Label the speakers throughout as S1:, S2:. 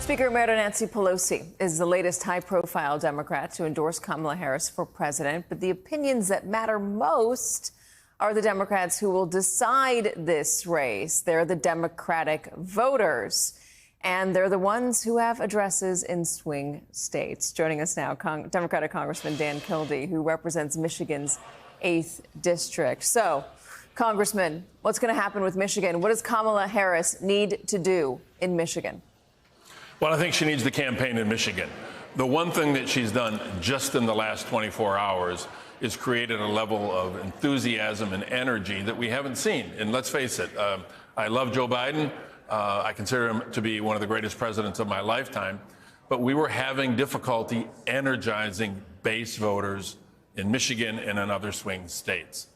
S1: Speaker Emeritus Nancy Pelosi is the latest high-profile Democrat to endorse Kamala Harris for president. But the opinions that matter most are the Democrats who will decide this race. They're the Democratic voters, and they're the ones who have addresses in swing states. Joining us now, Democratic Congressman Dan Kildee, who represents Michigan's 8th District. So, Congressman, what's going to happen with Michigan? What does Kamala Harris need to do in Michigan?
S2: Well, I think she needs to campaign in Michigan. The one thing that she's done just in the last 24 hours is created a level of enthusiasm and energy that we haven't seen. And let's face it, I love Joe Biden. I consider him to be one of the greatest presidents of my lifetime. But we were having difficulty energizing base voters in Michigan and in other swing states.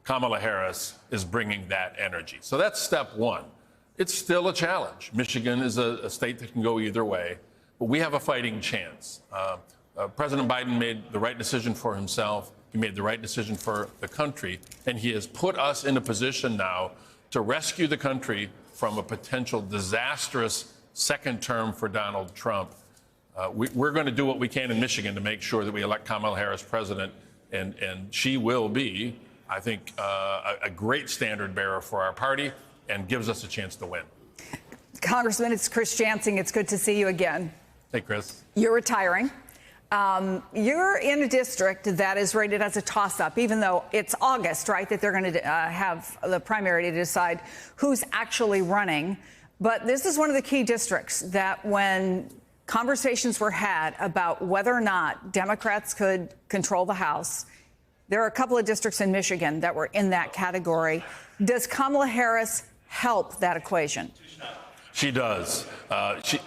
S2: Kamala Harris is bringing that energy. So that's step one. It's still a challenge. Michigan is a state that can go either way, but we have a fighting chance. President Biden made the right decision for himself. He made the right decision for the country, and he has put us in a position now to rescue the country from a potential disastrous second term for Donald Trump. We're going to do what we can in Michigan to make sure that we elect Kamala Harris president, and she will be, I think, a great standard bearer for our party and gives us a chance to win.
S3: Congressman, it's Chris Jansing. It's good to see you again.
S2: Hey, Chris.
S3: You're retiring. You're in a district that is rated as a toss-up, even though it's August, right, that they're going to have the primary to decide who's actually running. But this is one of the key districts that when conversations were had about whether or not Democrats could control the House, there are a couple of districts in Michigan that were in that category. Does Kamala Harris help that equation?
S2: She does.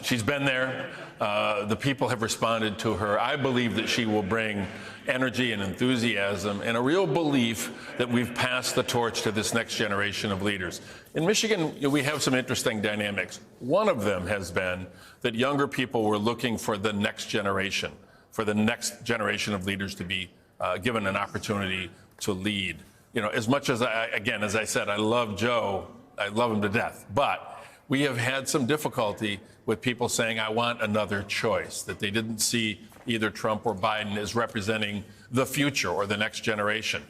S2: She's been there. The people have responded to her. I believe that she will bring energy and enthusiasm and a real belief that we've passed the torch to this next generation of leaders. In Michigan, we have some interesting dynamics. One of them has been that younger people were looking for the next generation of leaders to be given an opportunity to lead. You know, as much as as I said, I love Joe. I love him to death. But we have had some difficulty with people saying, I want another choice, that they didn't see either Trump or Biden as representing the future or the next generation.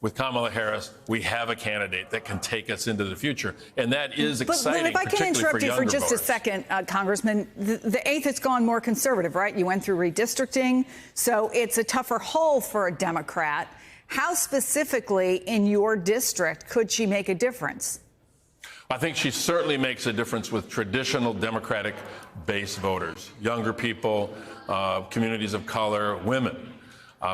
S2: With Kamala Harris, we have a candidate that can take us into the future. And that is exciting,
S3: but if I can interrupt you for just
S2: voters.
S3: a second, Congressman, the 8th has gone more conservative, right? You went through redistricting, so it's a tougher haul for a Democrat. How specifically in your district could she make a difference?
S2: I think she certainly makes a difference with traditional Democratic base voters, younger people, communities of color, women,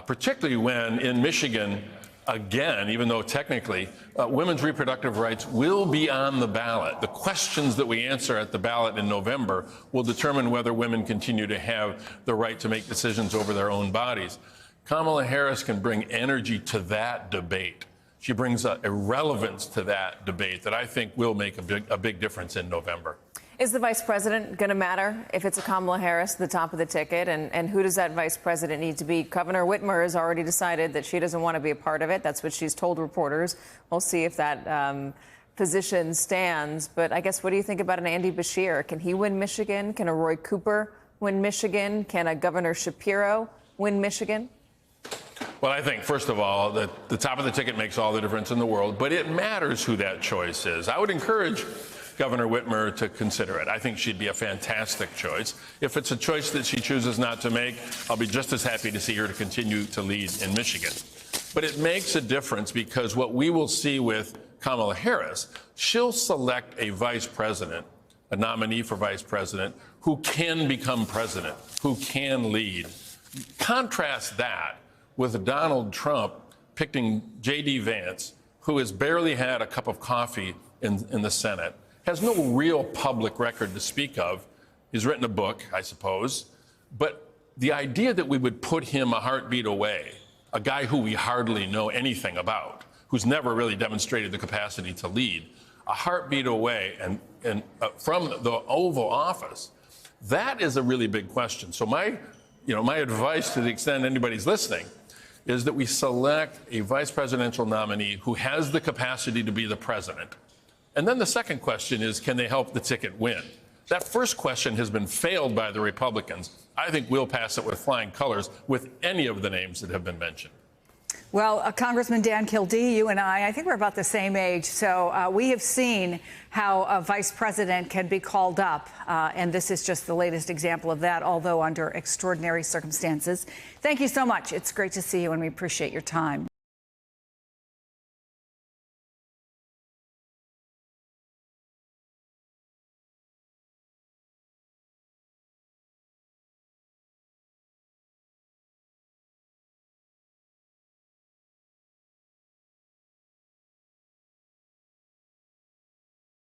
S2: particularly when in Michigan, again, even though technically women's reproductive rights will be on the ballot. The questions that we answer at the ballot in November will determine whether women continue to have the right to make decisions over their own bodies. Kamala Harris can bring energy to that debate. She brings a relevance to that debate that I think will make a big difference in November.
S1: Is the vice president going to matter if it's a Kamala Harris at the top of the ticket? And who does that vice president need to be? Governor Whitmer has already decided that she doesn't want to be a part of it. That's what she's told reporters. We'll see if that position stands. But I guess, what do you think about an Andy Beshear? Can he win Michigan? Can a Roy Cooper win Michigan? Can a Governor Shapiro win Michigan?
S2: Well, I think, first of all, that the top of the ticket makes all the difference in the world, but it matters who that choice is. I would encourage Governor Whitmer to consider it. I think she'd be a fantastic choice. If it's a choice that she chooses not to make, I'll be just as happy to see her to continue to lead in Michigan. But it makes a difference because what we will see with Kamala Harris, she'll select a vice president, a nominee for vice president, who can become president, who can lead. Contrast that with Donald Trump picking J.D. Vance, who has barely had a cup of coffee in the Senate, has no real public record to speak of. He's written a book, I suppose. But the idea that we would put him a heartbeat away, a guy who we hardly know anything about, who's never really demonstrated the capacity to lead, a heartbeat away and from the Oval Office, that is a really big question. So my advice, to the extent anybody's listening, is that we select a vice presidential nominee who has the capacity to be the president. And then the second question is, can they help the ticket win? That first question has been failed by the Republicans. I think we'll pass it with flying colors with any of the names that have been mentioned.
S3: Well, Congressman Dan Kildee, you and I think we're about the same age. So we have seen how a vice president can be called up. And this is just the latest example of that, although under extraordinary circumstances. Thank you so much. It's great to see you, and we appreciate your time.